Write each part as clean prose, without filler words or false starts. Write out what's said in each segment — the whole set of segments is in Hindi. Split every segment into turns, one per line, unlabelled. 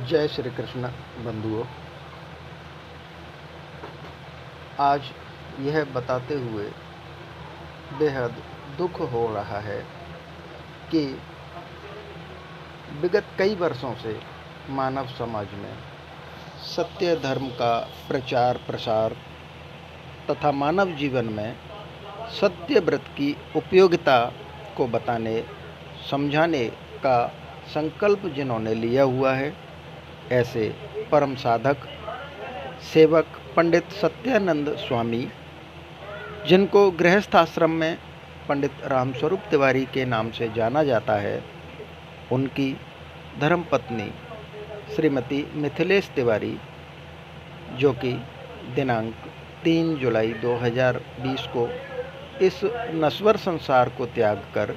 जय श्री कृष्ण बंधुओं। आज यह बताते हुए बेहद दुख हो रहा है कि विगत कई वर्षों से मानव समाज में सत्य धर्म का प्रचार प्रसार तथा मानव जीवन में सत्य व्रत की उपयोगिता को बताने समझाने का संकल्प जिन्होंने लिया हुआ है, ऐसे परम साधक सेवक पंडित सत्यानंद स्वामी, जिनको गृहस्थ आश्रम में पंडित रामस्वरूप तिवारी के नाम से जाना जाता है, उनकी धर्मपत्नी श्रीमती मिथिलेश तिवारी, जो कि दिनांक 3 जुलाई 2020 को इस नश्वर संसार को त्याग कर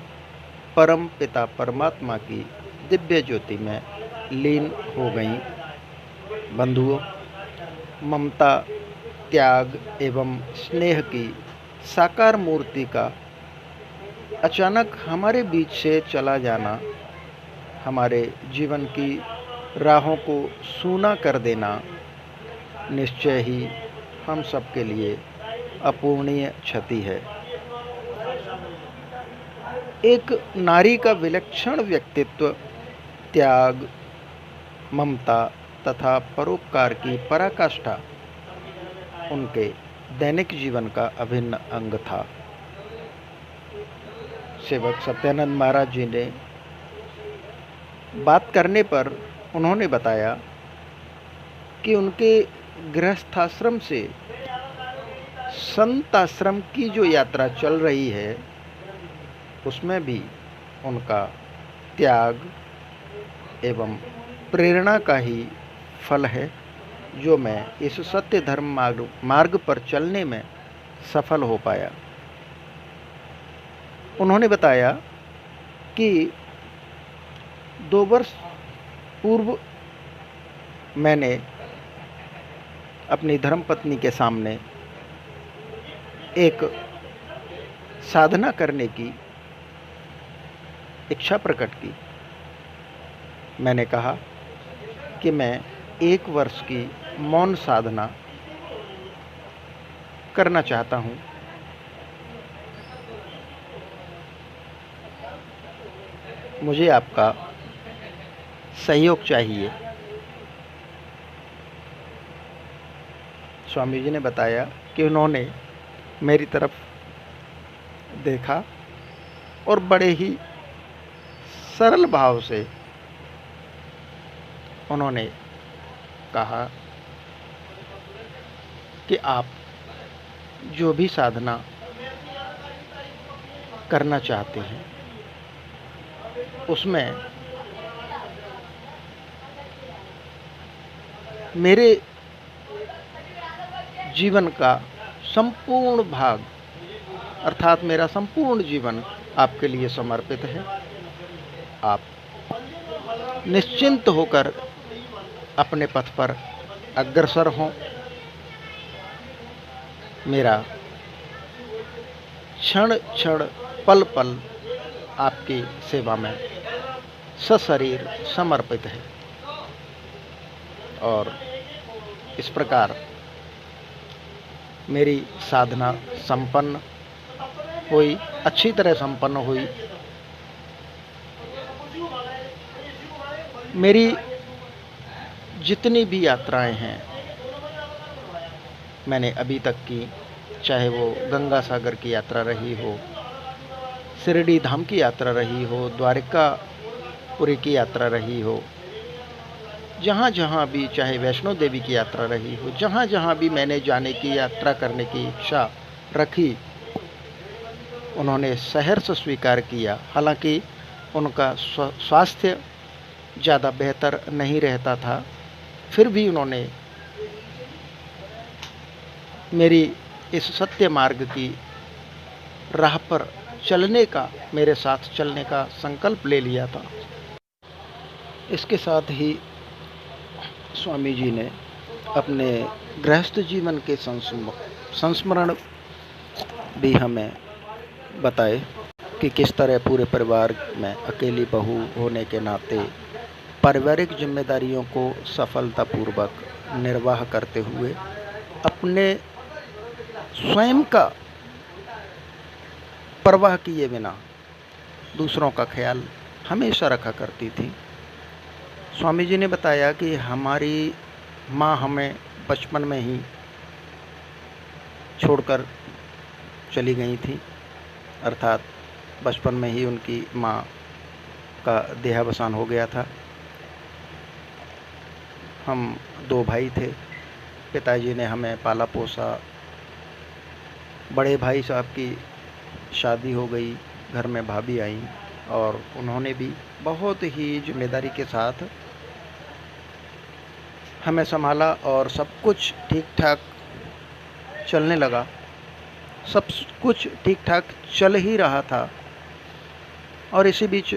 परम पिता परमात्मा की दिव्य ज्योति में लीन हो गईं। बंधुओं, ममता, त्याग एवं स्नेह की साकार मूर्ति का अचानक हमारे बीच से चला जाना, हमारे जीवन की राहों को सूना कर देना निश्चय ही हम सब के लिए अपूर्णीय क्षति है। एक नारी का विलक्षण व्यक्तित्व त्याग, ममता तथा परोपकार की पराकाष्ठा उनके दैनिक जीवन का अभिन्न अंग था। सेवक सत्यानंद महाराज जी ने बात करने पर उन्होंने बताया कि उनके गृहस्थाश्रम से संत आश्रम की जो यात्रा चल रही है, उसमें भी उनका त्याग एवं प्रेरणा का ही फल है, जो मैं इस सत्य धर्म मार्ग पर चलने में सफल हो पाया। उन्होंने बताया कि 2 वर्ष पूर्व मैंने अपनी धर्मपत्नी के सामने एक साधना करने की इच्छा प्रकट की। मैंने कहा कि मैं 1 वर्ष की मौन साधना करना चाहता हूँ। मुझे आपका सहयोग चाहिए। स्वामी जी ने बताया कि उन्होंने मेरी तरफ देखा और बड़े ही सरल भाव से उन्होंने कहा कि आप जो भी साधना करना चाहते हैं, उसमें मेरे जीवन का संपूर्ण भाग अर्थात मेरा संपूर्ण जीवन आपके लिए समर्पित है। आप निश्चिंत होकर अपने पथ पर अग्रसर हों। मेरा क्षण क्षण पल पल आपकी सेवा में सशरीर समर्पित है। और इस प्रकार मेरी साधना संपन्न हुई, अच्छी तरह संपन्न हुई। मेरी जितनी भी यात्राएं हैं मैंने अभी तक की, चाहे वो गंगा सागर की यात्रा रही हो, शिरडी धाम की यात्रा रही हो, द्वारिकापुरी की यात्रा रही हो, जहाँ जहाँ भी, चाहे वैष्णो देवी की यात्रा रही हो, जहाँ जहाँ भी मैंने जाने की यात्रा करने की इच्छा रखी, उन्होंने सहर्ष स्वीकार किया। हालांकि उनका स्वास्थ्य ज़्यादा बेहतर नहीं रहता था, फिर भी उन्होंने मेरी इस सत्य मार्ग की राह पर चलने का, मेरे साथ चलने का संकल्प ले लिया था। इसके साथ ही स्वामी जी ने अपने गृहस्थ जीवन के संस्मरण भी हमें बताए। कि किस तरह पूरे परिवार में अकेली बहू होने के नाते पारिवारिक जिम्मेदारियों को सफलतापूर्वक निर्वाह करते हुए अपने स्वयं का परवाह किए बिना दूसरों का ख्याल हमेशा रखा करती थी। स्वामी जी ने बताया कि हमारी माँ हमें बचपन में ही छोड़कर चली गई थी, अर्थात बचपन में ही उनकी माँ का देहावसान हो गया था। हम 2 भाई थे। पिताजी ने हमें पाला पोसा। बड़े भाई साहब की शादी हो गई, घर में भाभी आई और उन्होंने भी बहुत ही जिम्मेदारी के साथ हमें संभाला और सब कुछ ठीक ठाक चलने लगा। सब कुछ ठीक ठाक चल ही रहा था और इसी बीच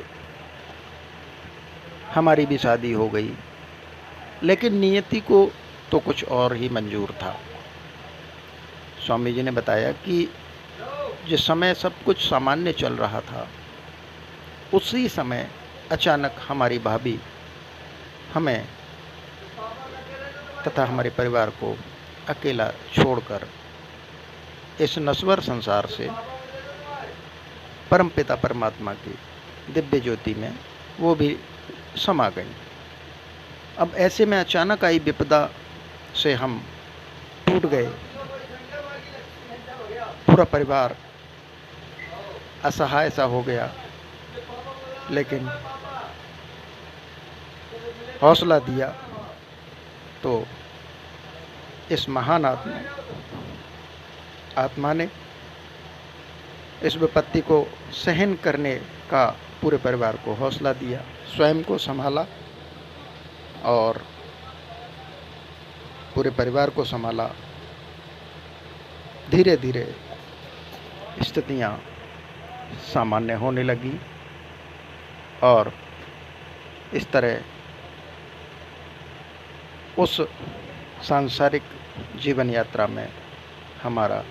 हमारी भी शादी हो गई, लेकिन नियति को तो कुछ और ही मंजूर था। स्वामी जी ने बताया कि जिस समय सब कुछ सामान्य चल रहा था, उसी समय अचानक हमारी भाभी हमें तथा हमारे परिवार को अकेला छोड़कर इस नश्वर संसार से परमपिता परमात्मा की दिव्य ज्योति में वो भी समा गई। अब ऐसे में अचानक आई विपदा से हम टूट गए। पूरा परिवार असहाय सा हो गया, लेकिन हौसला दिया तो इस महान आत्मा ने इस विपत्ति को सहन करने का पूरे परिवार को हौसला दिया, स्वयं को संभाला और पूरे परिवार को संभाला। धीरे धीरे स्थितियां सामान्य होने लगी और इस तरह उस सांसारिक जीवन यात्रा में हमारा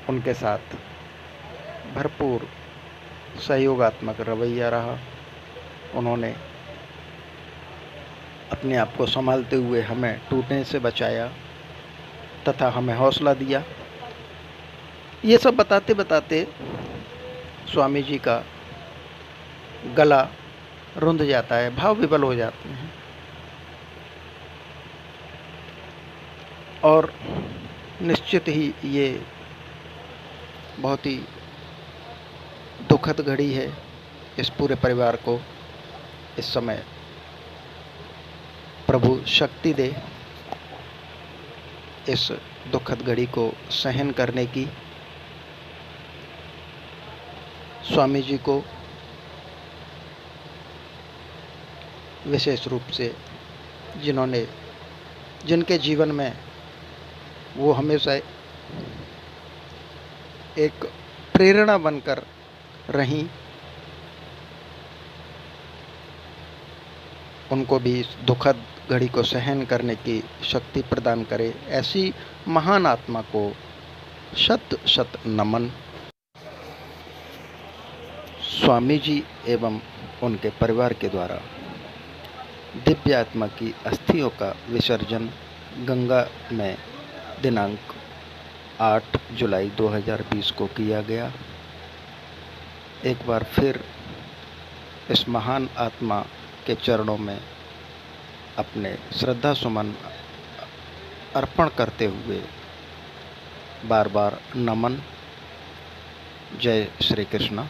उनके साथ भरपूर सहयोगात्मक रवैया रहा। उन्होंने अपने आप को संभालते हुए हमें टूटने से बचाया तथा हमें हौसला दिया। ये सब बताते बताते स्वामी जी का गला रुंध जाता है, भाव विवल हो जाते हैं और निश्चित ही ये बहुत ही दुखद घड़ी है इस पूरे परिवार को। इस समय प्रभु शक्ति दे इस दुखद घड़ी को सहन करने की। स्वामी जी को विशेष रूप से जिनके जीवन में वो हमेशा एक प्रेरणा बनकर रहीं, उनको भी इस दुखद घड़ी को सहन करने की शक्ति प्रदान करे। ऐसी महान आत्मा को शत शत नमन। स्वामी जी एवं उनके परिवार के द्वारा दिव्य आत्मा की अस्थियों का विसर्जन गंगा में दिनांक 8 जुलाई 2020 को किया गया। एक बार फिर इस महान आत्मा के चरणों में अपने श्रद्धा सुमन अर्पण करते हुए बार बार नमन। जय श्री कृष्ण।